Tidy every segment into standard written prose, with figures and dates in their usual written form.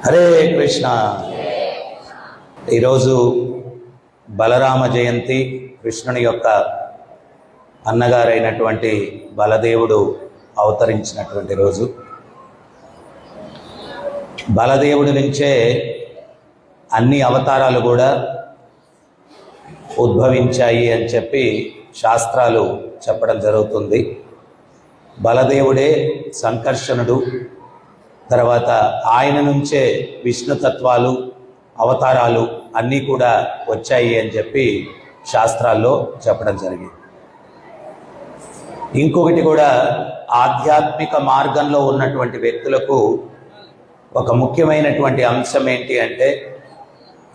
హరే కృష్ణ. ఈరోజు బలరామ జయంతి. కృష్ణుని యొక్క అన్నగారైనటువంటి బలదేవుడు అవతరించినటువంటి రోజు. బలదేవుడి నుంచే అన్ని అవతారాలు కూడా ఉద్భవించాయి అని చెప్పి శాస్త్రాలు చెప్పడం జరుగుతుంది. బలదేవుడే సంకర్షణుడు, తర్వాత ఆయన నుంచే విష్ణు తత్వాలు అవతారాలు అన్నీ కూడా వచ్చాయి అని చెప్పి శాస్త్రాల్లో చెప్పడం జరిగింది. ఇంకొకటి కూడా, ఆధ్యాత్మిక మార్గంలో ఉన్నటువంటి వ్యక్తులకు ఒక ముఖ్యమైనటువంటి అంశం ఏంటి అంటే,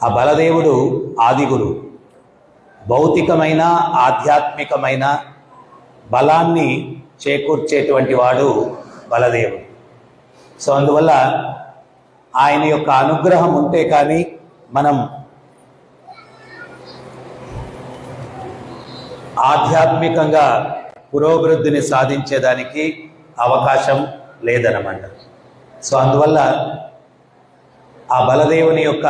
ఆ బలదేవుడు ఆదిగురు. భౌతికమైన ఆధ్యాత్మికమైన బలాన్ని చేకూర్చేటువంటి వాడు బలదేవుడు. సో అందువల్ల ఆయన యొక్క అనుగ్రహం ఉంటే కానీ మనం ఆధ్యాత్మికంగా పురోభివృద్ధిని సాధించేదానికి అవకాశం లేదన్నమాట. సో అందువల్ల ఆ బలదేవుని యొక్క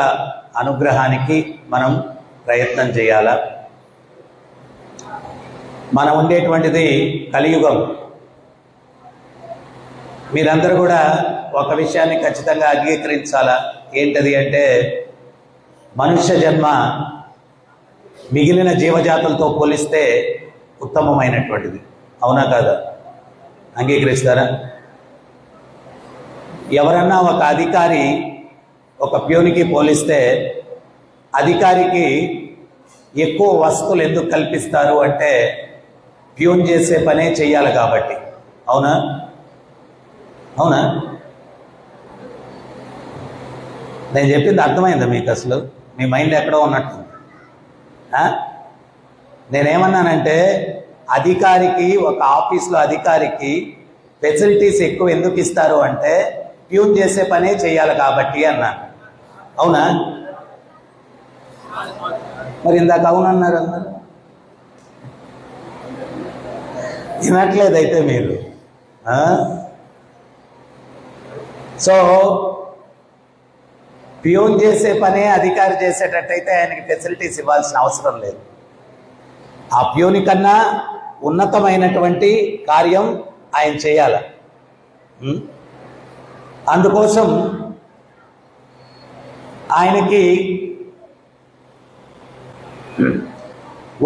అనుగ్రహానికి మనం ప్రయత్నం చేయాలా. మనం ఉండేటువంటిది కలియుగం. మీరందరూ కూడా ఒక విషయాన్ని ఖచ్చితంగా అంగీకరించాలా. ఏంటది అంటే, మనుష్య జన్మ మిగిలిన జీవజాతులతో పోలిస్తే ఉత్తమమైనటువంటిది. అవునా కాదా? అంగీకరిస్తారా? ఎవరన్నా ఒక అధికారి ఒక ప్యూనికి పోలిస్తే అధికారికి ఎక్కువ వస్తువులు ఎందుకు కల్పిస్తారు అంటే, ప్యూన్ చేసే పనే చెయ్యాలి కాబట్టి. అవునా? అవునా? నేను చెప్పింది అర్థమైందా మీకు? అసలు మీ మైండ్ ఎక్కడో ఉన్నట్టు. నేనేమన్నానంటే, అధికారికి, ఒక ఆఫీస్లో అధికారికి ఫెసిలిటీస్ ఎక్కువ ఎందుకు ఇస్తారు అంటే, ట్యూన్ చేసే పనే చేయాలి కాబట్టి అన్నాను. అవునా? మరి ఇందాక అవునన్నారు అన్నారు, వినట్లేదైతే మీరు. సో ప్యూన్ చేసే పనే అధికారి చేసేటట్టయితే ఆయనకి ఫెసిలిటీస్ ఇవ్వాల్సిన అవసరం లేదు. ఆ ప్యూని కన్నా ఉన్నతమైనటువంటి కార్యం ఆయన చేయాలి. అందుకోసం ఆయనకి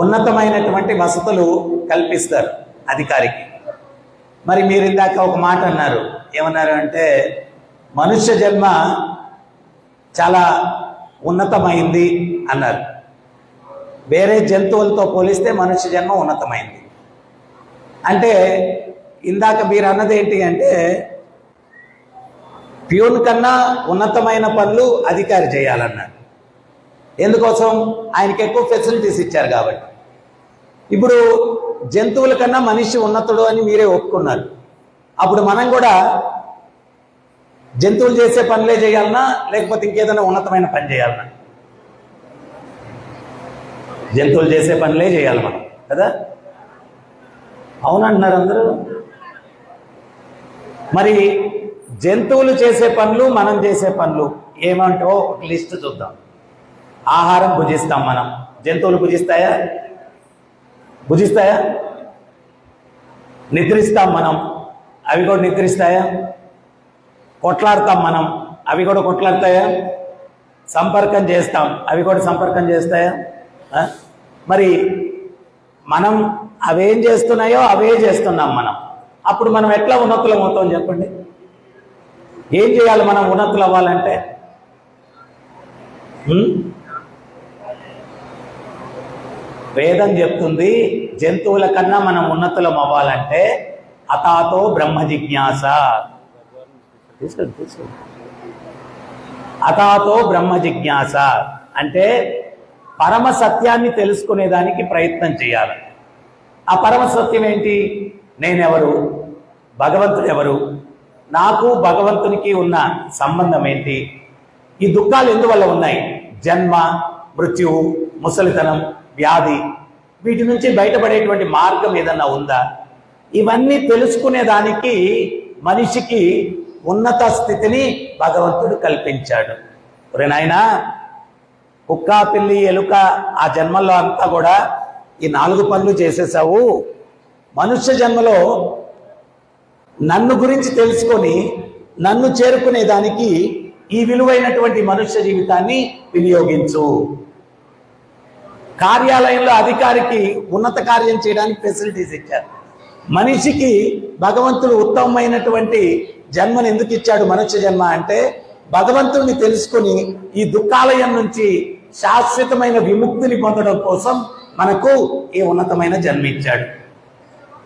ఉన్నతమైనటువంటి వసతులు కల్పిస్తారు అధికారికి. మరి మీరు ఇందాక ఒక మాట అన్నారు. ఏమన్నారు అంటే, మనుష్య జన్మ చాలా ఉన్నతమైంది అన్నారు. వేరే జంతువులతో పోలిస్తే మనుష్య జన్మ ఉన్నతమైంది అంటే, ఇందాక మీరు అన్నది ఏంటి అంటే, ప్యూన్ కన్నా ఉన్నతమైన పనులు అధికారి చేయాలన్నారు. ఎందుకోసం? ఆయనకి ఎక్కువ ఫెసిలిటీస్ ఇచ్చారు కాబట్టి. ఇప్పుడు జంతువుల కన్నా మనిషి ఉన్నతుడు అని మీరే ఒప్పుకున్నారు. అప్పుడు మనం కూడా జంతువులు చేసే పనులే చేయాలన్నా, లేకపోతే ఇంకేదైనా ఉన్నతమైన పని చేయాలన్నా? జంతువులు చేసే పనులే చేయాలి మనం కదా. అవునంటున్నారు అందరూ. మరి జంతువులు చేసే పనులు, మనం చేసే పనులు ఏమంటో ఒక లిస్ట్ చూద్దాం. ఆహారం భుజిస్తాం మనం. జంతువులు భుజిస్తాయా? భుజిస్తాయా? నిద్రిస్తాం మనం. అవి కూడా నిద్రిస్తాయా? కొట్లాడతాం మనం. అవి కూడా కొట్లాడతాయా? సంపర్కం చేస్తాం. అవి కూడా సంపర్కం చేస్తాయా? మరి మనం అవేం చేస్తున్నాయో అవే చేస్తున్నాం మనం. అప్పుడు మనం ఎట్లా ఉన్నతులం అవుతాం చెప్పండి? ఏం చేయాలి మనం ఉన్నతులు అవ్వాలంటే? వేదం చెప్తుంది, జంతువుల కన్నా మనం ఉన్నతులం అవ్వాలంటే అతాతో బ్రహ్మ జిజ్ఞాస. అతాతో బ్రహ్మ జిజ్ఞాస అంటే పరమ సత్యాన్ని తెలుసుకునేదానికి ప్రయత్నం చేయాలి. ఆ పరమ సత్యం ఏంటి? నేనెవరు? భగవంతుడు ఎవరు? నాకు భగవంతునికి ఉన్న సంబంధం ఏంటి? ఈ దుఃఖాలు ఎందువల్ల ఉన్నాయి? జన్మ, మృత్యువు, ముసలితనం, వ్యాధి, వీటి నుంచి బయటపడేటువంటి మార్గం ఏదన్నా ఉందా? ఇవన్నీ తెలుసుకునేదానికి మనిషికి ఉన్నత స్థితిని భగవంతుడు కల్పించాడు. ఒరే నాయనా, కుక్క పిల్లి ఎలుక ఆ జన్మల్లో అంతా కూడా ఈ 4 పనులు చేసేసావు. మనుష్య జన్మలో నన్ను గురించి తెలుసుకొని నన్ను చేరుకునే దానికి ఈ విలువైనటువంటి మనుష్య జీవితాన్ని వినియోగించు. కార్యాలయంలో అధికారికి ఉన్నత కార్యం చేయడానికి ఫెసిలిటీస్ ఇచ్చారు. మనిషికి భగవంతుడు ఉత్తమమైనటువంటి జన్మను ఎందుకు ఇచ్చాడు? మనుష్య జన్మ అంటే భగవంతుడిని తెలుసుకుని ఈ దుఃఖాలయం నుంచి శాశ్వతమైన విముక్తిని పొందడం కోసం మనకు ఈ ఉన్నతమైన జన్మ ఇచ్చాడు.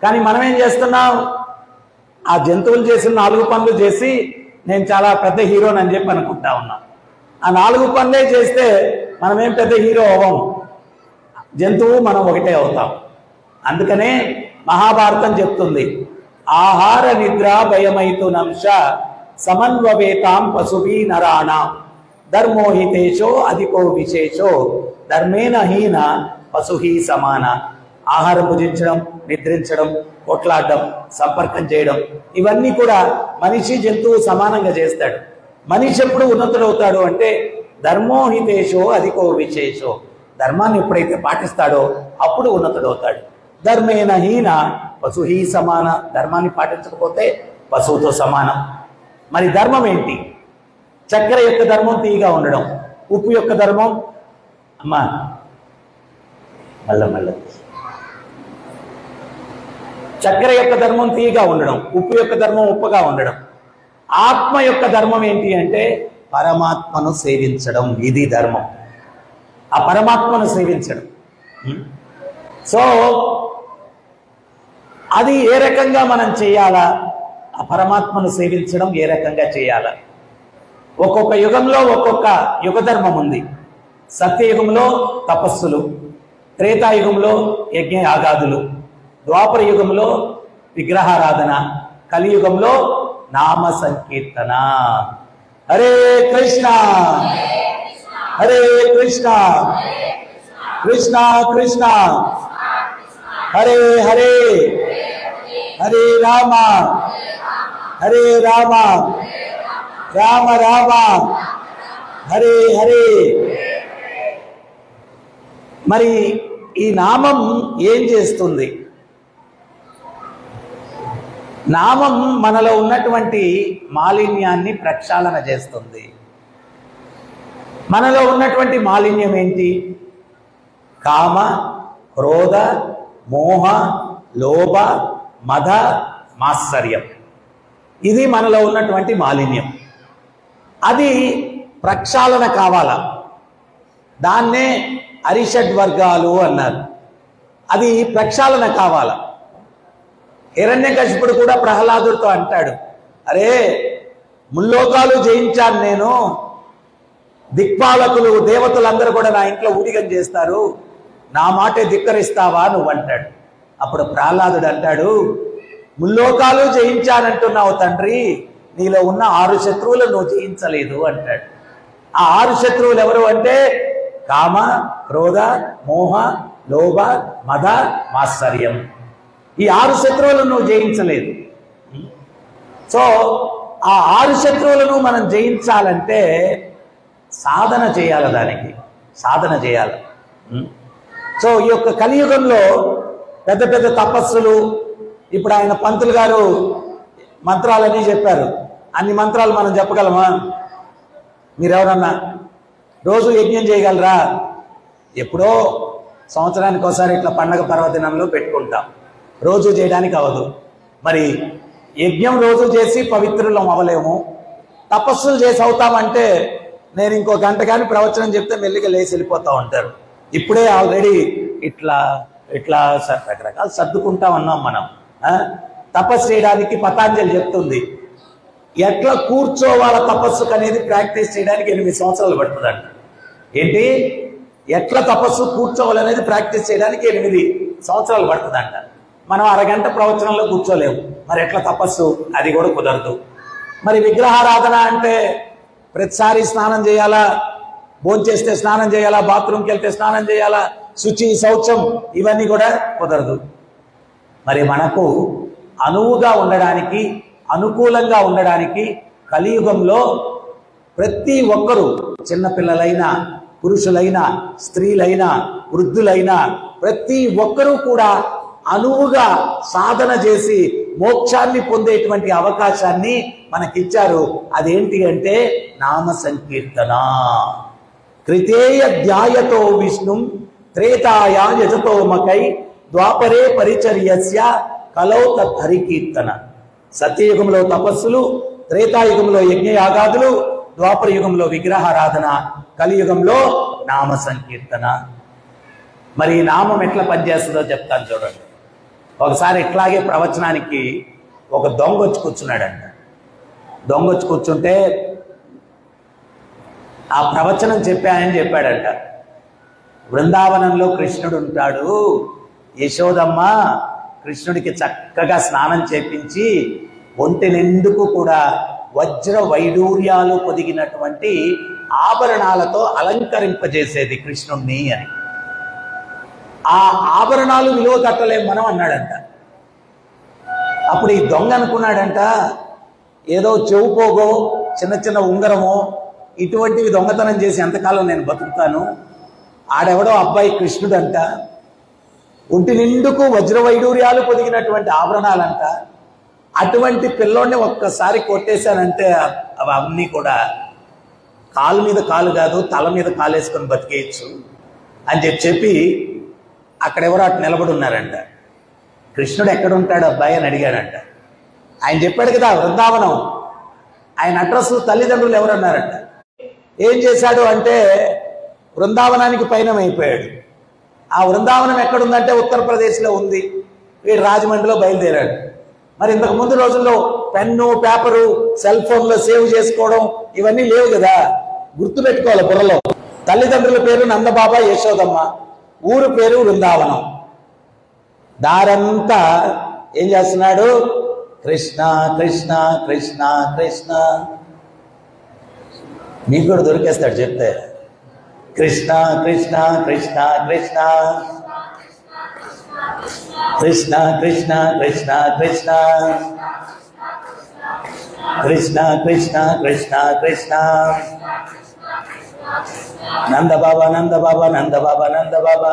కానీ మనం ఏం చేస్తున్నాం? ఆ జంతువులు చేసిన 4 పనులు చేసి నేను చాలా పెద్ద హీరోని అని చెప్పి అనుకుంటా ఉన్నాం. ఆ 4 పనులే చేస్తే మనమేం పెద్ద హీరో అవ్వం, జంతువు మనం ఒకటే అవుతాం. అందుకనే మహాభారతం చెప్తుంది, ఆహార నిద్ర భయమైతునంశ సమన్వవేతాం పశుభి నరాణాం ధర్మోహితేశో అధికో విశేషో ధర్మేణ హీన పశుహి సమాన. ఆహారం భుజించడం, నిద్రించడం, కొట్లాడడం, సంపర్కం చేయడం, ఇవన్నీ కూడా మనిషి జంతువు సమానంగా చేస్తాడు. మనిషి ఎప్పుడు ఉన్నతుడవుతాడు అంటే ధర్మోహితేశో అధికో విశేషో, ధర్మాన్ని ఎప్పుడైతే పాటిస్తాడో అప్పుడు ఉన్నతుడవుతాడు. ధర్మేణ హీన పశుహి సమాన, ధర్మాన్ని పాటించకపోతే పశువుతో సమానం. మరి ధర్మం ఏంటి? చక్కెర యొక్క ధర్మం తీయగా ఉండడం, ఉప్పు యొక్క ధర్మం అమ్మా మళ్ళ చక్కెర యొక్క ధర్మం తీయగా ఉండడం, ఉప్పు యొక్క ధర్మం ఉప్పగా ఉండడం. ఆత్మ యొక్క ధర్మం ఏంటి అంటే పరమాత్మను సేవించడం. ఇది ధర్మం, ఆ పరమాత్మను సేవించడం. సో అది ఏ రకంగా మనం చేయాలా? ఆ పరమాత్మను సేవించడం ఏ రకంగా చేయాలా? ఒక్కొక్క యుగంలో ఒక్కొక్క యుగ ధర్మం ఉంది. సత్యయుగంలో తపస్సులు, త్రేతాయుగంలో యజ్ఞ యాగాదులు, ద్వాపర యుగంలో విగ్రహారాధన, కలియుగంలో నామ సంకీర్తన. హరే కృష్ణ హరే కృష్ణ కృష్ణ కృష్ణ హరే హరే హరే రామ హరే రామ రామ రామ హరే హరే. మరి ఈ నామం ఏం చేస్తుంది? నామం మనలో ఉన్నటువంటి మాలిన్యాన్ని ప్రక్షాళన చేస్తుంది. మనలో ఉన్నటువంటి మాలిన్యం ఏంటి? కామ, క్రోధ, మోహ, లోభ, మద, మాత్సర్యం. ఇది మనలో ఉన్నటువంటి మాలిన్యం. అది ప్రక్షాళన కావాలా? దాన్నే అరిషడ్ వర్గాలు అన్నారు. అది ప్రక్షాళన కావాలా? హిరణ్యకశిపుడు కూడా ప్రహ్లాదుడితో అంటాడు, అరే ముల్లోకాలు జయించాను నేను, దిక్పాలకులు దేవతలందరూ కూడా నా ఇంట్లో ఊడిగం చేస్తారు, నా మాటే ధిక్కరిస్తావా నువ్వు అంటాడు. అప్పుడు ప్రహ్లాదుడు అంటాడు, ముల్లోకాలు జయించానంటున్నావు తండ్రి, నీలో ఉన్న 6 శత్రువులు నువ్వు జయించలేదు అంటాడు. ఆ 6 శత్రువులు ఎవరు అంటే కామ, క్రోధ, మోహ, లోభ, మద, మాత్సర్యం. ఈ 6 శత్రువులను నువ్వు జయించలేదు. సో ఆ 6 శత్రువులను మనం జయించాలంటే సాధన చేయాలి, దానికి సాధన చేయాలి. సో ఈ యొక్క కలియుగంలో పెద్ద పెద్ద తపస్సులు, ఇప్పుడు ఆయన పంతులు గారు మంత్రాలన్నీ చెప్పారు. అన్ని మంత్రాలు మనం చెప్పగలమా? మీరెవరన్నా రోజు యజ్ఞం చేయగలరా? ఎప్పుడో సంవత్సరానికి ఒకసారి ఇట్లా పండగ పర్వదినంలో పెట్టుకుంటాం, రోజు చేయడానికి అవ్వదు. మరి యజ్ఞం రోజు చేసి పవిత్రులం అవ్వలేము. తపస్సులు చేసి అవుతామంటే నేను ఇంకో గంట కానీ ప్రవచనం చెప్తే మెల్లిగా లేచి వెళ్ళిపోతా ఉంటారు. ఇప్పుడే ఆల్రెడీ ఇట్లా ఇట్లా రకరకాలు సర్దుకుంటా ఉన్నాం మనం. తపస్సు చేయడానికి పతాంజలి చెప్తుంది ఎట్లా కూర్చోవాల తపస్సుకు అనేది ప్రాక్టీస్ చేయడానికి 8 సంవత్సరాలు పడుతుందంట. ఏంటి? ఎట్లా తపస్సు కూర్చోవాలనేది ప్రాక్టీస్ చేయడానికి 8 సంవత్సరాలు పడుతుందంట. మనం అరగంట ప్రవచనంలో కూర్చోలేము, మరి ఎట్లా తపస్సు? అది కూడా కుదరదు. మరి విగ్రహారాధన అంటే ప్రతిసారి స్నానం చేయాలా, భోంచేస్తే స్నానం చేయాలా, బాత్రూమ్కి వెళ్తే స్నానం చేయాలా, శుచి శౌచం ఇవన్నీ కూడా కుదరదు. మరి మనకు అనువుగా ఉండడానికి, అనుకూలంగా ఉండడానికి కలియుగంలో ప్రతి ఒక్కరూ, చిన్నపిల్లలైనా, పురుషులైనా, స్త్రీలైనా, వృద్ధులైనా ప్రతి ఒక్కరూ కూడా అనువుగా సాధన చేసి మోక్షాన్ని పొందేటువంటి అవకాశాన్ని మనకిచ్చారు. అదేంటి అంటే నామ సంకీర్తన. కృతేయ ధ్యాయతో విష్ణుం త్రేతాయా యజతో మకై ద్వాపరే పరిచర్యస్య కలౌ తత్హరికీర్తన. సత్యయుగంలో తపస్సులు, త్రేతాయుగంలో యజ్ఞయాగాదులు, ద్వాపర యుగంలో విగ్రహారాధన, కలియుగంలో నామ సంకీర్తన. మరి ఈ నామం ఎట్లా పనిచేస్తుందో చెప్తాను చూడండి. ఒకసారి ఇట్లాగే ప్రవచనానికి ఒక దొంగ వచ్చి కూర్చున్నాడంట. దొంగ వచ్చి కూర్చుంటే ఆ ప్రవచనం చెప్పానని చెప్పాడంట. బృందావనంలో కృష్ణుడు ఉంటాడు, యశోదమ్మ కృష్ణుడికి చక్కగా స్నానం చేపించి ఒంటి నిండుకు కూడా వజ్ర వైడూర్యాలు పొదిగినటువంటి ఆభరణాలతో అలంకరింపజేసేది కృష్ణుణ్ణి అని. ఆ ఆభరణాలు విలువ కట్టలేం మనం అన్నాడంట. అప్పుడు ఈ దొంగ అనుకున్నాడంట, ఏదో చెవు పోగో, చిన్న చిన్న ఉంగరమో ఇటువంటివి దొంగతనం చేసి ఎంతకాలం నేను బతుకుతాను. ఆడెవడో అబ్బాయి కృష్ణుడు అంట, ఒంటి నిండుకు వజ్ర వైడూర్యాలు పొదిగినటువంటి ఆభరణాలంట. అటువంటి పిల్లోడిని ఒక్కసారి కొట్టేశానంటే అవన్నీ కూడా కాలు మీద కాలు కాదు, తల మీద కాలేసుకొని బతికేయచ్చు అని చెప్పి అక్కడెవరో అటు నిలబడి ఉన్నారంట. కృష్ణుడు ఎక్కడుంటాడు అబ్బాయి అని అడిగాడంట. ఆయన చెప్పాడు కదా బృందావనం. ఆయన అడ్రస్ తల్లిదండ్రులు ఎవరన్నారంట. ఏం చేశాడు అంటే బృందావనానికి పయనమైపోయాడు. ఆ బృందావనం ఎక్కడుందంటే ఉత్తరప్రదేశ్లో ఉంది. వీడు రాజమండ్రిలో బయలుదేరాడు. మరి ఇంతకు ముందు రోజుల్లో పెన్ను, పేపరు, సెల్ ఫోన్లో సేవ్ చేసుకోవడం ఇవన్నీ లేవు కదా. గుర్తుపెట్టుకోవాలి బుర్రలో. తల్లిదండ్రుల పేరు నందబాబా, యశోదమ్మ, ఊరు పేరు బృందావనం. దారంతా ఏం చేస్తున్నాడు? కృష్ణ కృష్ణ కృష్ణ కృష్ణ. మీకు కూడా దొరికేస్తాడు చెప్తే. కృష్ణ కృష్ణ కృష్ణ కృష్ణ కృష్ణ కృష్ణ కృష్ణ కృష్ణ కృష్ణ కృష్ణ కృష్ణ కృష్ణ నందబాబా నందబాబా నందబాబా నందబాబా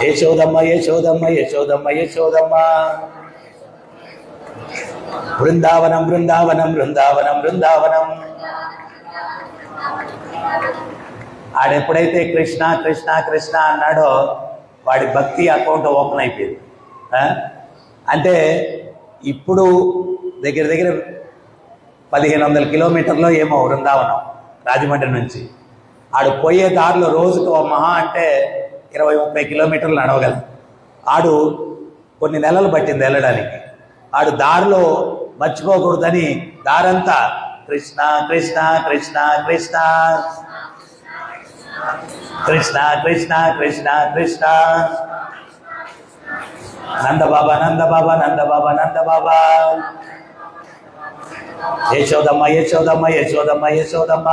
యశోదమ్మ యశోదమ్మ యశోదమ్మ యశోదమ్మ. బృందావనం బృందావనం బృందావనం బృందావనం. ఆడెప్పుడైతే కృష్ణ కృష్ణ కృష్ణ అన్నాడో వాడి భక్తి అకౌంట్ ఓపెన్ అయిపోయింది. అంటే ఇప్పుడు దగ్గర దగ్గర 1500 కిలోమీటర్లో ఏమో బృందావనం రాజమండ్రి నుంచి. ఆడు పోయే దారిలో రోజుకు మహా అంటే 20-30 కిలోమీటర్లు నడవగలరు. ఆడు కొన్ని నెలలు పట్టింది వెళ్ళడానికి. ఆడు దారిలో మర్చిపోకూడదని దారంతా కృష్ణ కృష్ణ కృష్ణ కృష్ణ కృష్ణ కృష్ణ కృష్ణ కృష్ణ నందబాబా నందబాబా నందబాబా నందబాబా యశోదమ్మ యశోదమ్మ యశోదమ్మ యశోదమ్మ.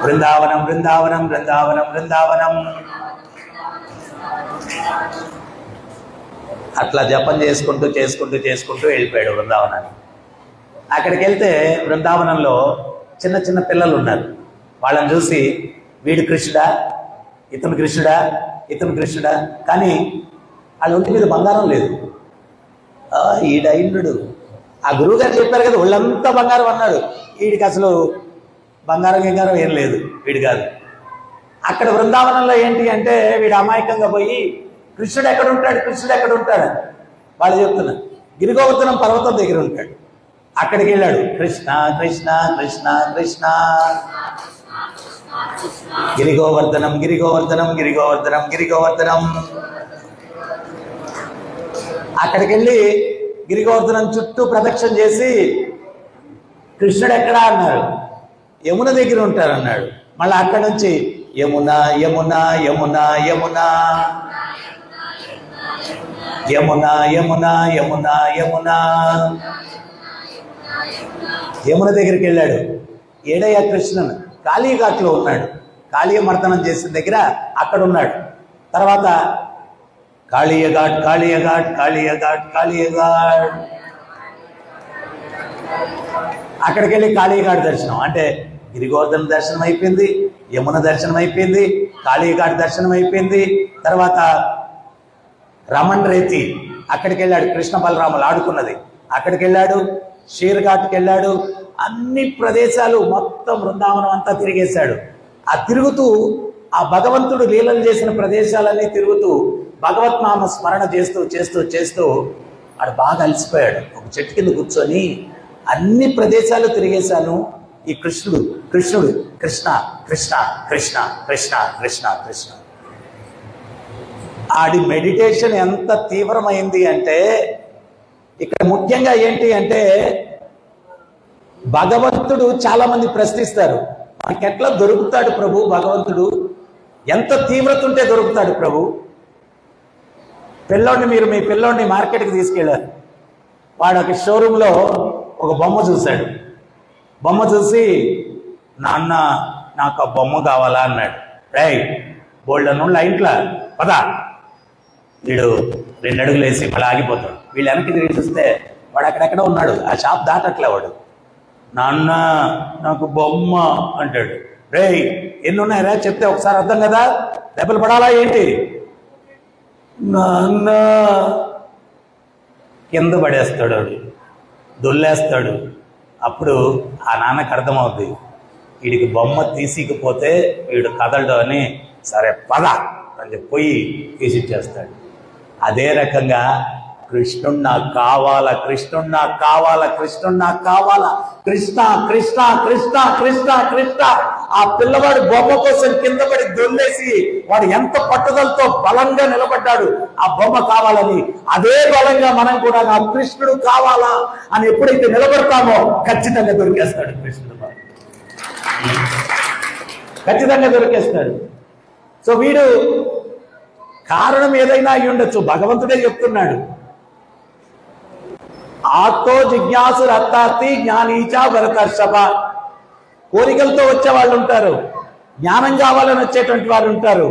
బృందావనం బృందావనం బృందావనం బృందావనం. అట్లా జపం చేసుకుంటూ చేసుకుంటూ చేసుకుంటూ వెళ్ళిపోయాడు బృందావనాన్ని. అక్కడికి వెళ్తే బృందావనంలో చిన్న చిన్న పిల్లలు ఉన్నారు. వాళ్ళని చూసి వీడు కృష్ణుడా, ఇతను కృష్ణుడా, ఇతను కృష్ణుడా. కానీ వాళ్ళ ఒంటి మీద బంగారం లేదు. ఈడైండు. ఆ గురువు గారు చెప్పారు కదా ఒళ్ళంతా బంగారం అన్నాడు. వీడికి అసలు బంగారం గింగారం ఏం లేదు, వీడు కాదు. అక్కడ బృందావనంలో ఏంటి అంటే వీడు అమాయకంగా పోయి కృష్ణుడు ఎక్కడ ఉంటాడు, కృష్ణుడు ఎక్కడ ఉంటాడు వాళ్ళు చెప్తున్నారు. గిరిగోవర్ధనం పర్వతం దగ్గర ఉంటాడు. అక్కడికి వెళ్ళాడు. కృష్ణ కృష్ణ కృష్ణ కృష్ణ గిరిగోవర్ధనం గిరిగోవర్ధనం గిరిగోవర్ధనం గిరిగోవర్ధనం. అక్కడికి వెళ్ళి గిరిగోవర్ధనం చుట్టూ ప్రదక్షిణ చేసి కృష్ణుడు ఎక్కడా అన్నాడు. యమున దగ్గర ఉంటారు అన్నాడు. మళ్ళీ అక్కడి నుంచి యమున యమున యమున యమున యమున యమున యమున యమున. యమున దగ్గరికి వెళ్ళాడు. ఏడయ్య కృష్ణన్ కాళీఘాట్లో ఉన్నాడు. కాళీయమర్దనం చేసిన దగ్గర అక్కడ ఉన్నాడు. తర్వాత కాళీయఘాట్ కాళీయఘాట్ కాళీయఘాట్ కాళీయఘాట్ అక్కడికి వెళ్ళి కాళీఘాట్ దర్శనం, అంటే గిరిగోవర్ధన దర్శనం అయిపోయింది, యమున దర్శనం అయిపోయింది, కాళీఘాట్ దర్శనం అయిపోయింది. తర్వాత రమణ్ రేతి అక్కడికి వెళ్ళాడు, కృష్ణ బలరాములు ఆడుకున్నది అక్కడికి వెళ్ళాడు, షీర్ఘాట్కి వెళ్ళాడు. అన్ని ప్రదేశాలు మొత్తం బృందావనం అంతా తిరిగేశాడు. ఆ తిరుగుతూ ఆ భగవంతుడు లీలలు చేసిన ప్రదేశాలన్నీ తిరుగుతూ భగవత్నామ స్మరణ చేస్తూ చేస్తూ చేస్తూ ఆడు బాగా అలసిపోయాడు. ఒక చెట్టు కింద కూర్చొని అన్ని ప్రదేశాలు తిరిగేశాను, ఈ కృష్ణుడు కృష్ణుడు కృష్ణ కృష్ణ కృష్ణ కృష్ణ కృష్ణ కృష్ణ. ఆడి మెడిటేషన్ ఎంత తీవ్రమైంది అంటే, ఇక్కడ ముఖ్యంగా ఏంటి అంటే, భగవంతుడు చాలా మంది ప్రశ్నిస్తారు, మనకి ఎట్లా దొరుకుతాడు ప్రభు భగవంతుడు, ఎంత తీవ్రత ఉంటే దొరుకుతాడు ప్రభు. మీరు మీ పిల్లోడిని మార్కెట్కి తీసుకెళ్ళారు, వాడు ఒక షోరూంలో ఒక బొమ్మ చూశాడు. బొమ్మ చూసి నాన్న నాకు ఆ బొమ్మ కావాలా అన్నాడు. రేయ్ బోల్డను లైన్లో పదా, వీడు 2 అడుగులు వేసి మళ్ళీ ఆగిపోతాడు. వీళ్ళు వెనక్కి తిరిగి చూస్తే వాడు అక్కడెక్కడ ఉన్నాడు, ఆ షాప్ దాటట్లే. వాడు నాన్న నాకు బొమ్మ అంటాడు. రేయ్ ఎన్ని ఉన్నాయరా చెప్తే ఒకసారి అర్థం కదా, దెబ్బలు పడాలా ఏంటి? నాన్న కింద పడేస్తాడు, వాడు దొల్లేస్తాడు. అప్పుడు ఆ నాన్నకు అర్థమవుద్ది, వీడికి బొమ్మ తీసికపోతే వీడు కదలడు అని. సరే పద అని చెప్పి పోయి తీసిచ్చేస్తాడు. అదే రకంగా కృష్ణుడు నాకు కావాలా, కృష్ణుడు నాకు కావాలా, కృష్ణుడు నాకు కావాలా, కృష్ణ కృష్ణ కృష్ణ కృష్ణ కృష్ణ. ఆ పిల్లవాడు బొమ్మ కోసం కింద పడి దొల్లేసి వాడు ఎంత పట్టుదలతో బలంగా నిలబడ్డాడు ఆ బొమ్మ కావాలని. అదే బలంగా మనం కూడా నా కృష్ణుడు కావాలా అని ఎప్పుడైతే నిలబడతామో ఖచ్చితంగా దొరికేస్తాడు కృష్ణుడు, ఖచ్చితంగా దొరికేస్తాడు. సో వీడు కారణం ఏదైనా అయి ఉండొచ్చు, భగవంతుడే చెప్తున్నాడు, ఆత్తో జిజ్ఞాసు రత్తార్థి జ్ఞానీచా భరతర్షభ. కోరికలతో వచ్చే వాళ్ళు ఉంటారు, జ్ఞానం కావాలని వచ్చేటువంటి వాళ్ళు ఉంటారు,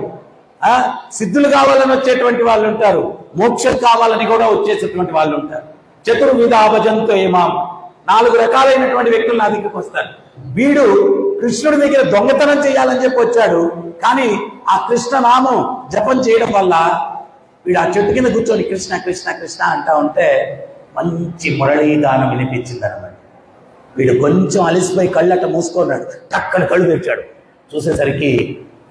సిద్ధులు కావాలని వచ్చేటువంటి వాళ్ళు ఉంటారు, మోక్షం కావాలని కూడా వచ్చేసేటువంటి వాళ్ళు ఉంటారు. చతుర్విధ భజంతో ఏమాం, 4 రకాలైనటువంటి వ్యక్తులు నా దగ్గరికి వస్తారు. వీడు కృష్ణుడి దగ్గర దొంగతనం చేయాలని చెప్పి వచ్చాడు, కానీ ఆ కృష్ణ నామం జపం చేయడం వల్ల వీడు ఆ చెట్టు కింద కూర్చొని కృష్ణ కృష్ణ కృష్ణ అంటా ఉంటే మంచి మురళీగానం వినిపించింది అనమాట. వీడు కొంచెం అలిసిపోయి కళ్ళట మూసుకున్నాడు, టక్కన కళ్ళు తెచ్చాడు. చూసేసరికి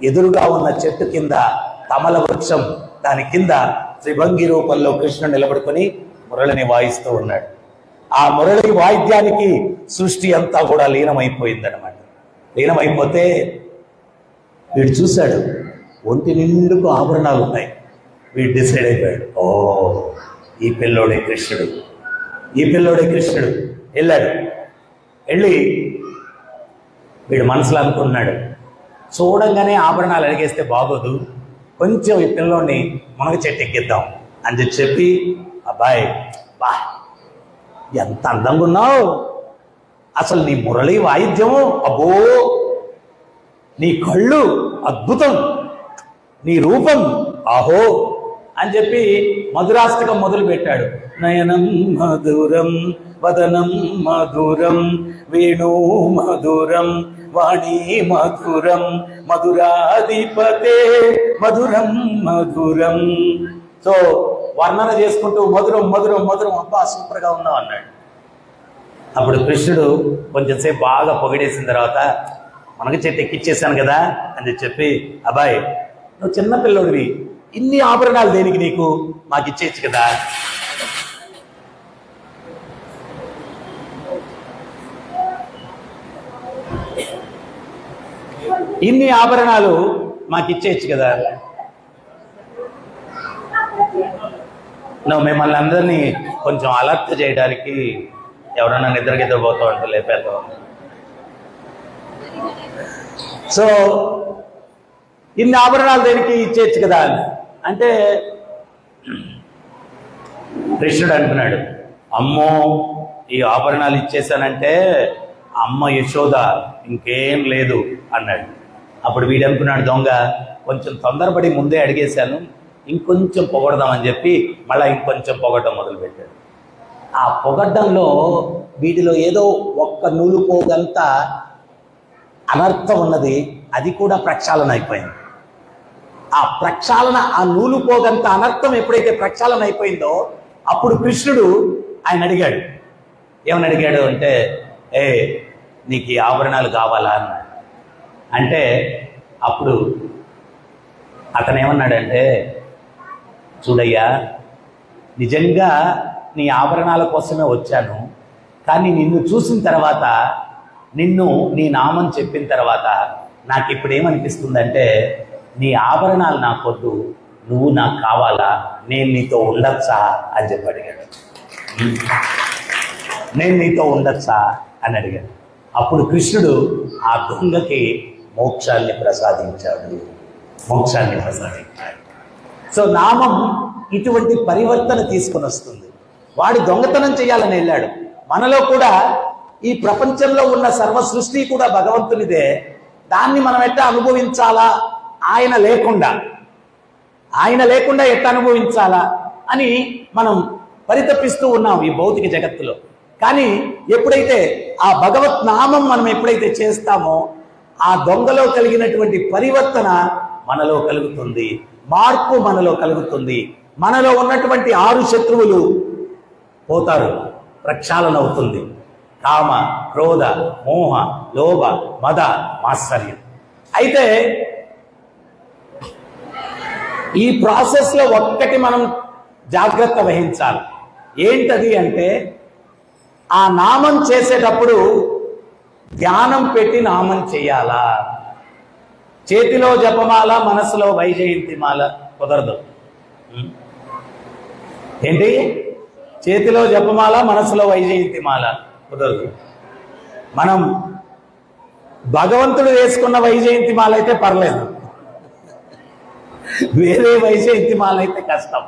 ఎదురుగా ఉన్న చెట్టు కింద కమల వృక్షం, దాని కింద త్రిభంగి రూపంలో కృష్ణుడు నిలబడుకొని మురళిని వాయిస్తూ ఉన్నాడు. ఆ మురళి వాయిద్యానికి సృష్టి అంతా కూడా లీనమైపోయిందనమాట. లీనమైపోతే వీడు చూశాడు, ఒంటి నిండుకు ఆభరణాలు ఉన్నాయి. వీడు డిసైడ్ అయిపోయాడు, ఓ ఈ పిల్లోడే కృష్ణుడు, ఈ పిల్లోడే కృష్ణుడు. వెళ్ళాడు, వెళ్ళి వీడు మనసులో అనుకున్నాడు, చూడంగానే ఆభరణాలు అడిగేస్తే బాగోదు, కొంచెం ఈ పిల్లోడిని మునగ చెట్టు ఎక్కిద్దాం అని చెప్పి, అబ్బాయి బా ఎంత అందంగా ఉన్నావు, అసలు నీ మురళి వాయిద్యము అబ్బో, నీ కళ్ళు అద్భుతం, నీ రూపం ఆహో అని చెప్పి మధురాష్టకం మొదలు పెట్టాడు. నయనం మధురం వదనం మధురం వేణు మధురం వాణి మధురం మధురాధిపతే మధురం మధురం. సో వర్ణన చేసుకుంటూ మధురం మధురం మధురం, అబ్బా సూపర్గా ఉన్నావు అన్నాడు. అప్పుడు కృష్ణుడు కొంచెం సేపు బాగా పొగిడేసిన తర్వాత, మనకి చెట్టు ఎక్కిచ్చేసాను కదా అని చెప్పి, అబ్బాయి నువ్వు చిన్నపిల్లడివి, ఇన్ని ఆభరణాలు దేనికి నీకు, మాకు ఇచ్చేయచ్చు కదా. ఇన్ని ఆభరణాలు మాకు ఇచ్చేయచ్చు కదా. నువ్వు మిమ్మల్ని అందరినీ కొంచెం అలర్ట్ చేయడానికి ఎవరన్నా నిద్రపోతూ ఉంటూ లేపేద్దాం. సో ఇన్ని ఆభరణాలు దేనికి ఇచ్చేయచ్చు కదా అంటే, కృష్ణుడు అంటున్నాడు, అమ్మో ఈ ఆభరణాలు ఇచ్చేసానంటే అమ్మ యశోద ఇంకేం లేదు అన్నాడు. అప్పుడు వీడు అనుకున్నాడు, దొంగ కొంచెం తొందరపడి ముందే అడిగేశాను, ఇంకొంచెం పొగడదామని చెప్పి మళ్ళీ ఇంకొంచెం పొగడడం మొదలుపెట్టాడు. ఆ పొగడ్డంలో వీటిలో ఏదో ఒక్క నూలుపోగంత అనర్థం ఉన్నది, అది కూడా ప్రక్షాళన అయిపోయింది. ఆ ప్రక్షాళన, ఆ నూలుపోగంత అనర్థం ఎప్పుడైతే ప్రక్షాళన అయిపోయిందో అప్పుడు కృష్ణుడు ఆయన అడిగాడు. ఏమని అడిగాడు అంటే, నీకు ఈ ఆభరణాలు కావాలా అన్నాడు. అంటే అప్పుడు అతను ఏమన్నాడంటే, చూడయ్యా, నిజంగా నీ ఆభరణాల కోసమే వచ్చాను, కానీ నిన్ను చూసిన తర్వాత, నీ నామం చెప్పిన తర్వాత నాకు ఇప్పుడు ఏమనిపిస్తుందంటే, నీ ఆభరణాలు నాకొద్దు, నువ్వు నాకు కావాలా, నేను నీతో ఉండొచ్చా అని చెప్పి అడిగాడు. నేను నీతో ఉండొచ్చా అని అడిగాడు. అప్పుడు కృష్ణుడు ఆ దొంగకి మోక్షాన్ని ప్రసాదించాడు. సో నామం ఇటువంటి పరివర్తన తీసుకొని వస్తుంది. వాడు దొంగతనం చేయాలని వెళ్ళాడు. మనలో కూడా ఈ ప్రపంచంలో ఉన్న సర్వ సృష్టి కూడా భగవంతునిదే. దాన్ని మనం ఎట్లా అనుభవించాలా, ఆయన లేకుండా ఎట్లా అనుభవించాలా అని మనం పరితపిస్తూ ఉన్నాం ఈ భౌతిక జగత్తులో. కానీ ఎప్పుడైతే ఆ భగవత్ నామం మనం ఎప్పుడైతే చేస్తామో ఆ దొంగలో కలిగినటువంటి పరివర్తన మనలో కలుగుతుంది, మార్పు మనలో కలుగుతుంది. మనలో ఉన్నటువంటి 6 శత్రువులు పోతారు, ప్రక్షాళన అవుతుంది. కామ, క్రోధ, మోహ, లోభ, మద, మాత్సర్యం. అయితే ఈ ప్రాసెస్లో ఒక్కటి మనం జాగ్రత్త వహించాలి. ఏంటది అంటే, ఆ నామం చేసేటప్పుడు ధ్యానం పెట్టి నామం చేయాలా. చేతిలో జపమాల, మనసులో వైజయంతిమాల కుదరదు. ఏంటి? చేతిలో జపమాల, మనసులో వైజయంతిమాల కుదరదు. మనం భగవంతుడు వేసుకున్న వైజయంతిమాల అయితే పర్లేదు, వేరే వైజయంతిమాల అయితే కష్టం.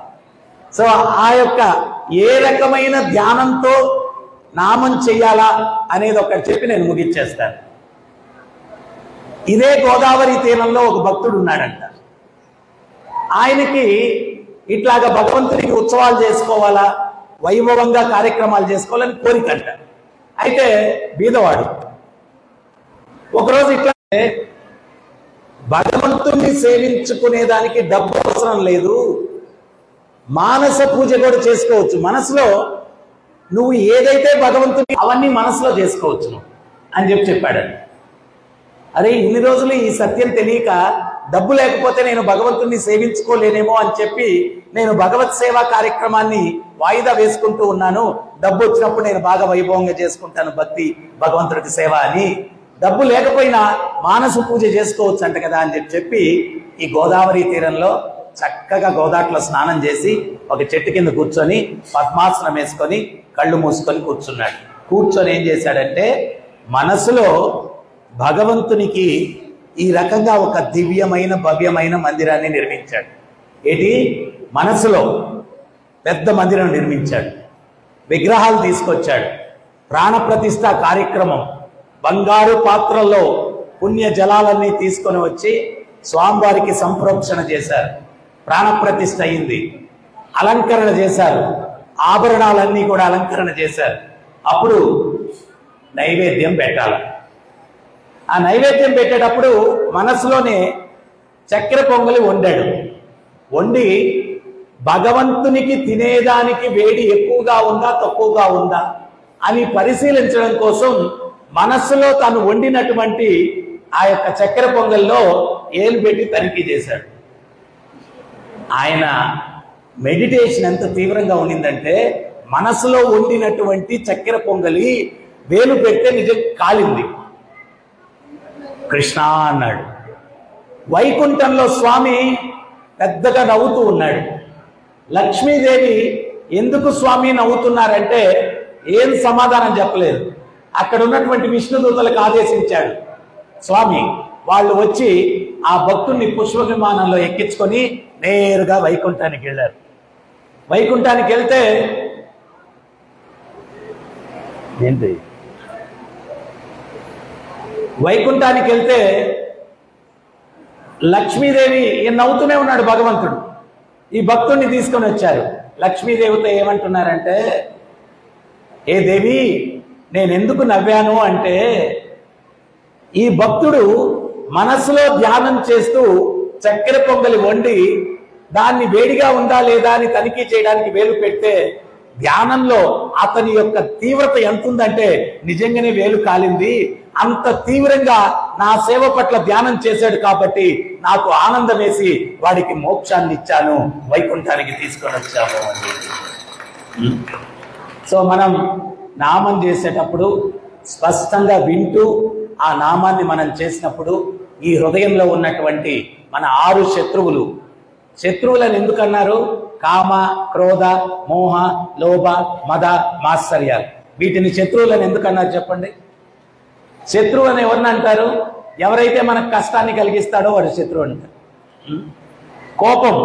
సో ఆ యొక్క ఏ రకమైన ధ్యానంతో నామం చెయ్యాలా అనేది ఒకటి చెప్పి నేను ముగిచ్చేస్తాను. ఇదే గోదావరి తీరంలో ఒక భక్తుడు ఉన్నాడంట. ఆయనకి ఇట్లాగా భగవంతునికి ఉత్సవాలు చేసుకోవాలా, వైభవంగా కార్యక్రమాలు చేసుకోవాలని కోరికంట. అయితే బీదవాడు. ఒకరోజు ఇట్లా, భగవంతుణ్ణి సేవించుకునేదానికి డబ్బు అవసరం లేదు, మానస పూజ కూడా చేసుకోవచ్చు. మనసులో నువ్వు ఏదైతే భగవంతుని అవన్నీ మనసులో చేసుకోవచ్చు అని చెప్పాడండి. అరే, ఇన్ని రోజులు ఈ సత్యం తెలియక డబ్బు లేకపోతే నేను భగవంతుణ్ణి సేవించుకోలేనేమో అని చెప్పి నేను భగవత్ సేవా కార్యక్రమాన్ని వాయిదా వేసుకుంటూ ఉన్నాను. డబ్బు వచ్చినప్పుడు నేను బాగా వైభవంగా చేసుకుంటాను భక్తి, భగవంతుడికి సేవ అని. డబ్బు లేకపోయినా మానస పూజ చేసుకోవచ్చు అంట కదా అని చెప్పి ఈ గోదావరి తీరంలో చక్కగా గోదాట్లో స్నానం చేసి ఒక చెట్టు కింద కూర్చొని పద్మాసనం వేసుకొని కళ్ళు మూసుకొని కూర్చున్నాడు. కూర్చొని ఏం చేశాడంటే, మనసులో భగవంతునికి ఈ రకంగా ఒక దివ్యమైన భవ్యమైన మందిరాన్ని నిర్మించాడు. ఏంటి? మనసులో పెద్ద మందిరం నిర్మించాడు. విగ్రహాలు తీసుకొచ్చాడు. ప్రాణప్రతిష్ఠ కార్యక్రమం, బంగారు పాత్రల్లో పుణ్య జలాలన్నీ తీసుకొని వచ్చి స్వామివారికి సంప్రోక్షణ చేశారు. ప్రాణప్రతిష్ఠ అయింది. అలంకరణ చేశారు. ఆభరణాలన్నీ కూడా అలంకరణ చేశారు. అప్పుడు నైవేద్యం పెట్టాలి. ఆ నైవేద్యం పెట్టేటప్పుడు మనసులోనే చక్కెర పొంగలి వండాడు. వండి భగవంతునికి తినేదానికి వేడి ఎక్కువగా ఉందా తక్కువగా ఉందా అని పరిశీలించడం కోసం మనస్సులో తాను వండినటువంటి ఆ యొక్క చక్కెర పొంగల్లో ఏలు పెట్టి తనిఖీ చేశాడు. ఆయన మెడిటేషన్ ఎంత తీవ్రంగా ఉండిందంటే, మనసులో వండినటువంటి చక్కెర పొంగలి వేలు పెడితే నిజం కాలింది. కృష్ణ అన్నాడు. వైకుంఠంలో స్వామి పెద్దగా నవ్వుతూ ఉన్నాడు. లక్ష్మీదేవి ఎందుకు స్వామి నవ్వుతున్నారంటే ఏం సమాధానం చెప్పలేదు. అక్కడ ఉన్నటువంటి విష్ణుదూతలకు ఆదేశించాడు స్వామి. వాళ్ళు వచ్చి ఆ భక్తుడిని పుష్ప విమానంలో ఎక్కించుకొని నేరుగా వైకుంఠానికి వెళ్ళారు. వైకుంఠానికి వెళ్తే ఏంటి, వైకుంఠానికి వెళ్తే లక్ష్మీదేవి నవ్వుతూనే ఉన్నాడు భగవంతుడు. ఈ భక్తుడిని తీసుకొని వచ్చారు. లక్ష్మీదేవితో ఏమంటున్నారంటే, ఏ దేవి, నేను ఎందుకు నవ్వాను అంటే, ఈ భక్తుడు మనసులో ధ్యానం చేస్తూ చక్కెర పొంగలి వండి దాన్ని వేడిగా ఉందా లేదా అని తనిఖీ చేయడానికి వేలు పెడితే ధ్యానంలో అతని యొక్క తీవ్రత ఎంత ఉందంటే నిజంగానే వేలు కాలింది. అంత తీవ్రంగా నా సేవ పట్ల ధ్యానం చేశాడు కాబట్టి నాకు ఆనందం వేసి వాడికి మోక్షాన్ని ఇచ్చాను, వైకుంఠానికి తీసుకొని వచ్చాము అని. సో మనం నామం చేసేటప్పుడు స్పష్టంగా వింటూ ఆ నామాన్ని మనం చేసినప్పుడు ఈ హృదయంలో ఉన్నటువంటి మన 6 శత్రువులను ఎందుకన్నారు? కామ, క్రోధ, మోహ, లోభ, మద, మాత్సర్యాలు. వీటిని శత్రువులను ఎందుకన్నారు చెప్పండి? శత్రువు అని ఎవరిని అంటారు? ఎవరైతే మనకు కష్టాన్ని కలిగిస్తాడో వాడు శత్రువు అంటారు. కోపం,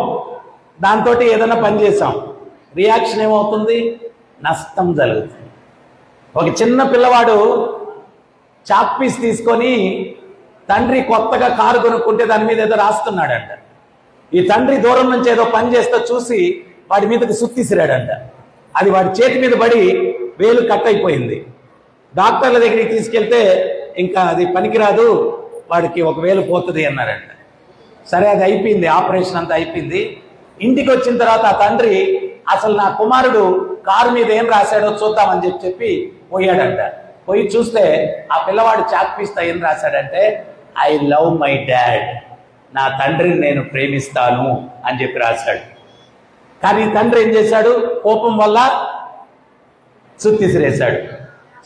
దాంతో ఏదైనా పని చేసాం, రియాక్షన్ ఏమవుతుంది? నష్టం జరుగుతుంది. ఒక చిన్న పిల్లవాడు చాక్ పీస్ తీసుకొని తండ్రి కొత్తగా కారు కొనుక్కుంటే దాని మీద ఏదో రాస్తున్నాడంట. ఈ తండ్రి దూరం నుంచి ఏదో పని చేస్తే చూసి వాడి మీదకి సుత్తిసిరాడంట. అది వాడి చేతి మీద పడి వేలు కట్ అయిపోయింది. డాక్టర్ల దగ్గరికి తీసుకెళ్తే ఇంకా అది పనికిరాదు, వాడికి 1 వేలు పోతుంది అన్నారంట. సరే, అది అయిపోయింది, ఆపరేషన్ అంతా అయిపోయింది. ఇంటికి వచ్చిన తర్వాత ఆ తండ్రి అసలు నా కుమారుడు కారు మీద ఏం రాశాడో చూద్దామని చెప్పి పోయాడంట. పోయి చూస్తే ఆ పిల్లవాడు చాక్ పీస్తో ఏం రాశాడంటే, ఐ లవ్ మై డాడ్, నా తండ్రిని నేను ప్రేమిస్తాను అని చెప్పి రాశాడు. కానీ తండ్రి ఏం చేశాడు? కోపం వల్ల సుత్తిసిరేశాడు.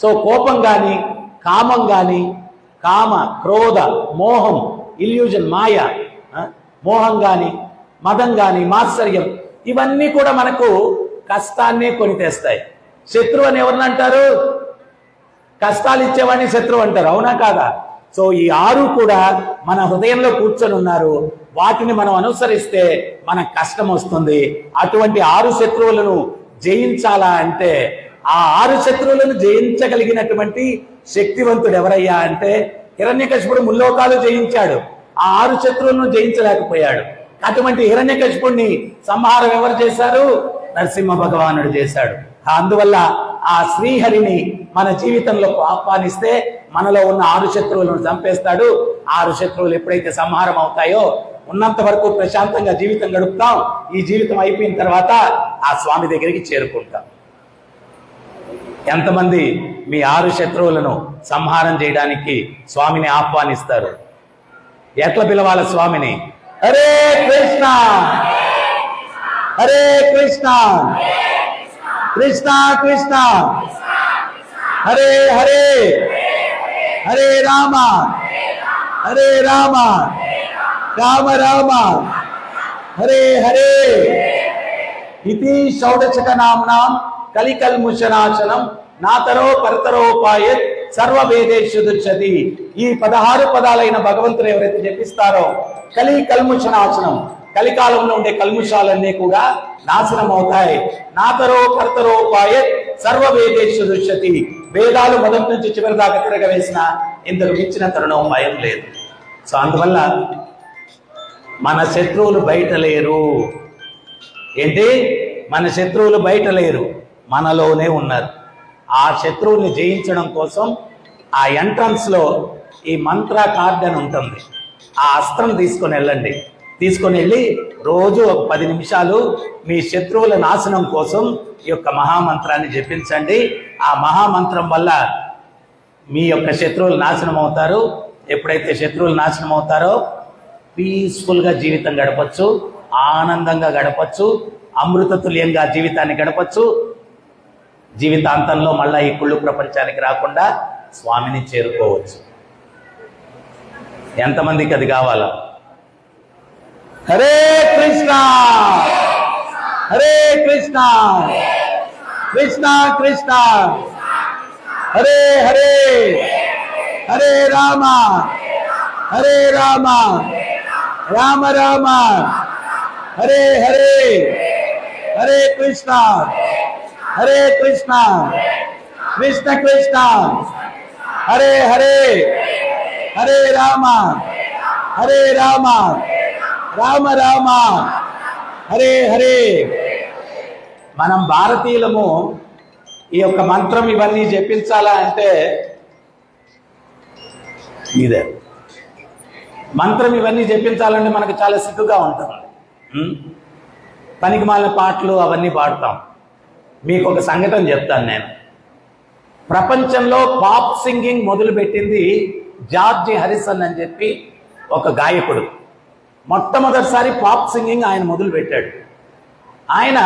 సో కోపం కానీ, కామం కానీ, కామ, క్రోధ, మోహం, ఇల్యూజన్, మాయ, మోహం కానీ, మదం కానీ, మాత్సర్యం, ఇవన్నీ కూడా మనకు కష్టాన్ని కొని తెస్తాయి. శత్రువు అని ఎవరిని అంటారు? కష్టాలు ఇచ్చేవాడిని శత్రువు అంటారు, అవునా కాదా? సో ఈ 6 కూడా మన హృదయంలో కూర్చొని ఉన్నారు. వాటిని మనం అనుసరిస్తే మనకు కష్టం వస్తుంది. అటువంటి 6 శత్రువులను జయించాలా అంటే, ఆ 6 శత్రువులను జయించగలిగినటువంటి శక్తివంతుడు ఎవరయ్యా అంటే, హిరణ్యకశిపుడు ముల్లోకాలు జయించాడు, ఆ 6 శత్రువులను జయించలేకపోయాడు. అటువంటి హిరణ్యకశిపుడిని సంహారం ఎవరు చేశారు? నరసింహ భగవానుడు చేశాడు. అందువల్ల ఆ శ్రీహరిని మన జీవితంలో ఆహ్వానిస్తే మనలో ఉన్న 6 శత్రువులను చంపేస్తాడు. 6 శత్రువులు ఎప్పుడైతే సంహారం అవుతాయో ఉన్నంత వరకు ప్రశాంతంగా జీవితం గడుపుతాం. ఈ జీవితం అయిపోయిన తర్వాత ఆ స్వామి దగ్గరికి చేరుకుంటాం. ఎంతమంది మీ 6 శత్రువులను సంహారం చేయడానికి స్వామిని ఆహ్వానిస్తారు? ఎట్లా పిలవాలి స్వామిని? హరే కృష్ణ హరే కృష్ణ కృష్ణ కృష్ణ హరే హరే హరే రామ హరే రామ రామ రామ హరే హరే. ఇతి షౌడశక నామ్నాం కలికల్ముషనాశనం నాతరో పరతరోపాయత్ సర్వ వేదేషు దుచ్చతి. ఈ 16 పదాలైన భగవంతుడు ఎవరైతే చెప్పిస్తారో కలి కల్ముషనాశనం, కలికాలంలో ఉండే కల్ముషాలన్నీ కూడా నాశనం అవుతాయి. నాతరో కర్తరోపాయత్ సర్వ వేదేషు దుష్యతి. వేదాలు మొదటి నుంచి చివరి దాకా తిరగవేసిన ఇంతకు మించిన తరుణోపాయం లేదు. సో అందువల్ల మన శత్రువులు బయట లేరు. ఏంటి? మన శత్రువులు బయట లేరు, మనలోనే ఉన్నారు. ఆ శత్రువుని జయించడం కోసం ఆ ఎంట్రన్స్లో ఈ మంత్ర కార్డ్ అని ఉంటుంది. ఆ అస్త్రం తీసుకొని వెళ్ళండి. తీసుకొని వెళ్ళి రోజు ఒక 10 నిమిషాలు మీ శత్రువుల నాశనం కోసం ఈ యొక్క మహామంత్రాన్ని జపించండి. ఆ మహామంత్రం వల్ల మీ యొక్క శత్రువులు నాశనం అవుతారు. ఎప్పుడైతే శత్రువులు నాశనం అవుతారో పీస్ఫుల్గా జీవితం గడపచ్చు, ఆనందంగా గడపచ్చు, అమృతతుల్యంగా జీవితాన్ని గడపచ్చు. జీవితాంతంలో మళ్ళా ఈ కుళ్ళు ప్రపంచానికి రాకుండా స్వామిని చేరుకోవచ్చు. ఎంతమందికి అది కావాలా? హరే కృష్ణ హరే కృష్ణ కృష్ణ కృష్ణ హరే హరే హరే రామ హరే రామ రామ రామ హరే హరే హరే కృష్ణ హరే కృష్ణ కృష్ణ కృష్ణ హరే హరే హరే రామ హరే రామ రామ రామ హరే హరే. మనం భారతీయులము ఈ యొక్క మంత్రం ఇవన్నీ జపించాలా అంటే ఇదే మంత్రం ఇవన్నీ జపించాలంటే మనకు చాలా సిగ్గుగా ఉంటుంది. పనికి మాలిన పాటలు అవన్నీ పాడతాం. మీకు ఒక సంఘటన చెప్తాను నేను. ప్రపంచంలో పాప్ సింగింగ్ మొదలుపెట్టింది జార్జ్ హారిసన్ అని చెప్పి ఒక గాయకుడు. మొట్టమొదటిసారి పాప్ సింగింగ్ ఆయన మొదలుపెట్టాడు. ఆయన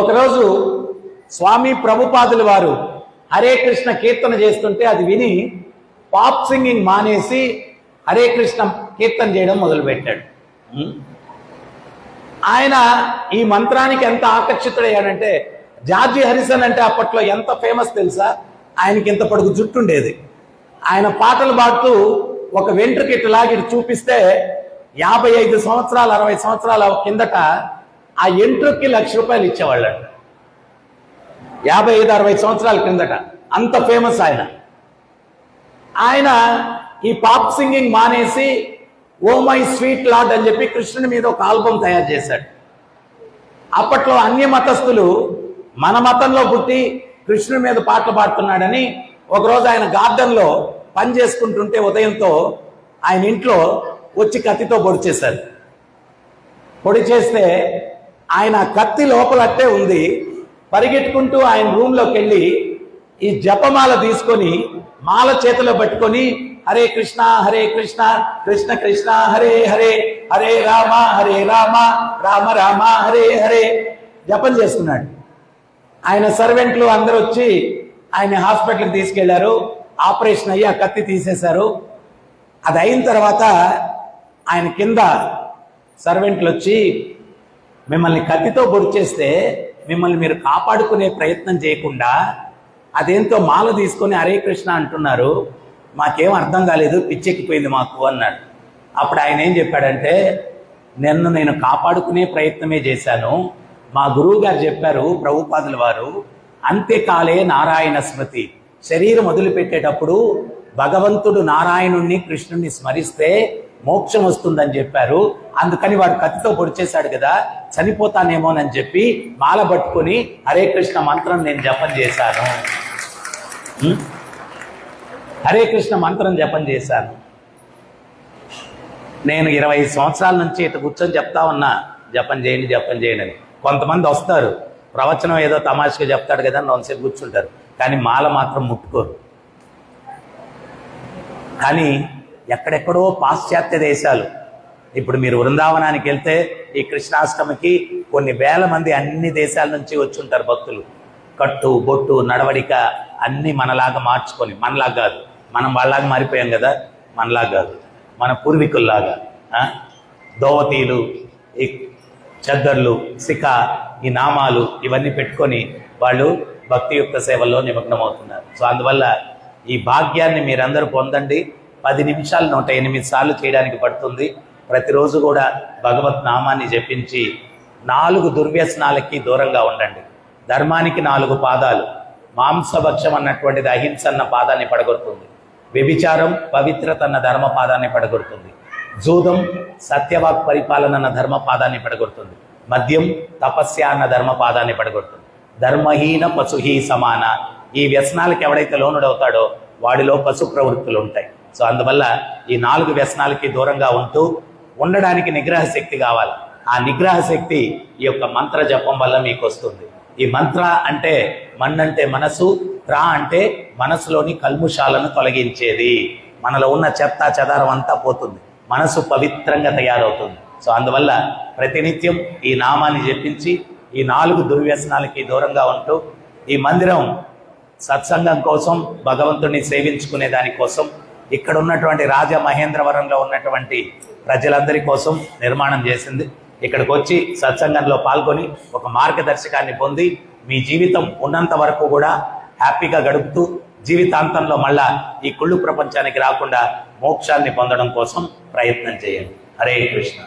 ఒకరోజు స్వామి ప్రభుపాదుల వారు హరే కృష్ణ కీర్తన చేస్తుంటే అది విని పాప్ సింగింగ్ మానేసి హరే కృష్ణ కీర్తన చేయడం మొదలుపెట్టాడు. ఆయన ఈ మంత్రానికి ఎంత ఆకర్షితుడయ్యాడంటే, జార్జి హారిసన్ అంటే అప్పట్లో ఎంత ఫేమస్ తెలుసా? ఆయనకి ఇంత పొడుగు జుట్టు ఉండేది. ఆయన పాటలు పాడుతూ ఒక వెంట్రుకి ఇట్లాగి చూపిస్తే 55 సంవత్సరాలు 60 సంవత్సరాల కిందట ఆ ఎంట్రుకి ₹1,00,000 ఇచ్చేవాళ్ళంట. 55-60 సంవత్సరాల కిందట అంత ఫేమస్ ఆయన. ఆయన ఈ పాప్ సింగింగ్ మానేసి ఓ మై స్వీట్ లార్డ్ అని చెప్పి కృష్ణుని మీద ఒక ఆల్బమ్ తయారు చేశాడు. అప్పట్లో అన్య మతస్థులు మన మతంలో పుట్టి కృష్ణుని మీద పాటలు పాడుతున్నాడని ఒకరోజు ఆయన గార్డెన్లో పని చేసుకుంటుంటే ఉదయంతో ఆయన ఇంట్లో వచ్చి కత్తితో పొడి చేశారు. పొడి చేస్తే ఆయన కత్తి లోపలట్టే ఉంది. పరిగెట్టుకుంటూ ఆయన రూమ్లోకి వెళ్ళి ఈ జపమాల తీసుకొని మాల చేతిలో పట్టుకొని హరే కృష్ణ కృష్ణ కృష్ణ హరే హరే హరే రామ రామ రామ హరే హరే జపం చేస్తున్నాడు. ఆయన సర్వెంట్లు అందరూ వచ్చి ఆయన హాస్పిటల్కి తీసుకెళ్లారు. ఆపరేషన్ అయ్యి ఆ కత్తి తీసేశారు. అది అయిన తర్వాత ఆయన కింద సర్వెంట్లు వచ్చి, మిమ్మల్ని కత్తితో పొడి చేస్తే మిమ్మల్ని మీరు కాపాడుకునే ప్రయత్నం చేయకుండా అదేంతో మాల తీసుకొని హరే కృష్ణ అంటున్నారు, మాకేం అర్థం కాలేదు, పిచ్చెక్కిపోయింది మాకు అన్నాడు. అప్పుడు ఆయన ఏం చెప్పాడంటే, నన్ను నేను కాపాడుకునే ప్రయత్నమే చేశాను. మా గురువు గారు చెప్పారు ప్రభుపాదుల వారు, అంత్యకాలే నారాయణ స్మృతి, శరీరం వదిలిపెట్టేటప్పుడు భగవంతుడు నారాయణుణ్ణి కృష్ణుణ్ణి స్మరిస్తే మోక్షం వస్తుందని చెప్పారు. అందుకని వాడు కత్తితో పొడి చేశాడు కదా, చనిపోతానేమోనని చెప్పి మాల పట్టుకొని హరే కృష్ణ మంత్రం నేను జపం చేశాను. హరే కృష్ణ మంత్రం జపం చేశాను. నేను 20 సంవత్సరాల నుంచి ఇటు కూర్చొని చెప్తా ఉన్నా, జపం చేయండి జపం చేయండి అని. కొంతమంది వస్తారు, ప్రవచనం ఏదో తమాషగా చెప్తాడు కదా అని కొంతసేపు కూర్చుంటారు, కానీ మాల మాత్రం ముట్టుకోరు. కానీ ఎక్కడెక్కడో పాశ్చాత్య దేశాలు, ఇప్పుడు మీరు వృందావనానికి వెళ్తే ఈ కృష్ణాష్టమికి కొన్ని వేల మంది అన్ని దేశాల నుంచి వచ్చి ఉంటారు భక్తులు. కట్టు బొట్టు నడవడిక అన్ని మనలాగా మార్చుకొని, మనలాగా కాదు, మనం వాళ్ళలాగా మారిపోయాం కదా, మనలాగా కాదు, మన పూర్వీకుల్లాగా దోవతీలు, ఈ చద్దర్లు, సిక, ఈ నామాలు ఇవన్నీ పెట్టుకొని వాళ్ళు భక్తియుక్త సేవల్లో నిమగ్నమవుతున్నారు. సో అందువల్ల ఈ భాగ్యాన్ని మీరందరూ పొందండి. 10 నిమిషాలు 108 సార్లు చేయడానికి పడుతుంది. ప్రతిరోజు కూడా భగవత్ నామాన్ని జపించి 4 దుర్వ్యసనాలకి దూరంగా ఉండండి. ధర్మానికి 4 పాదాలు. మాంసభక్షం అన్నటువంటిది అహింస అన్న పాదాన్ని పడగొడుతుంది. వ్యభిచారం పవిత్రత అన్న ధర్మ పాదాన్ని పడగొడుతుంది. జూదం సత్యవాక్ పరిపాలన అన్న ధర్మ పాదాన్ని పడగొడుతుంది. మద్యం తపస్య అన్న ధర్మ పాదాన్ని పడగొడుతుంది. ధర్మహీన పశుహీ సమాన, ఈ వ్యసనాలకు ఎవడైతే లోనుడవుతాడో వాడిలో పశు ప్రవృత్తులు ఉంటాయి. సో అందువల్ల ఈ 4 వ్యసనాలకి దూరంగా ఉంటూ ఉండడానికి నిగ్రహ శక్తి కావాలి. ఆ నిగ్రహ శక్తి ఈ యొక్క మంత్ర జపం వల్ల మీకు వస్తుంది. ఈ మంత్ర అంటే మన్ అంటే మనసు, త్రా అంటే మనసులోని కల్ముషాలను తొలగించేది. మనలో ఉన్న చెత్త చెదారం అంతా పోతుంది, మనసు పవిత్రంగా తయారవుతుంది. సో అందువల్ల ప్రతినిత్యం ఈ నామాన్ని జపించి ఈ 4 దుర్వ్యసనాలకి దూరంగా ఉంటూ ఈ మందిరం సత్సంగం కోసం, భగవంతుడిని సేవించుకునే దానికోసం, ఇక్కడ ఉన్నటువంటి రాజమహేంద్రవరంలో ఉన్నటువంటి ప్రజలందరి కోసం నిర్మాణం చేసింది. ఇక్కడికి వచ్చి సత్సంగంలో పాల్గొని ఒక మార్గదర్శకాన్ని పొంది మీ జీవితం ఉన్నంత వరకు కూడా హ్యాపీగా గడుపుతూ జీవితాంతంలో మళ్ళా ఈ కుళ్ళు ప్రపంచానికి రాకుండా మోక్షాన్ని పొందడం కోసం ప్రయత్నం చేయండి. హరే కృష్ణ.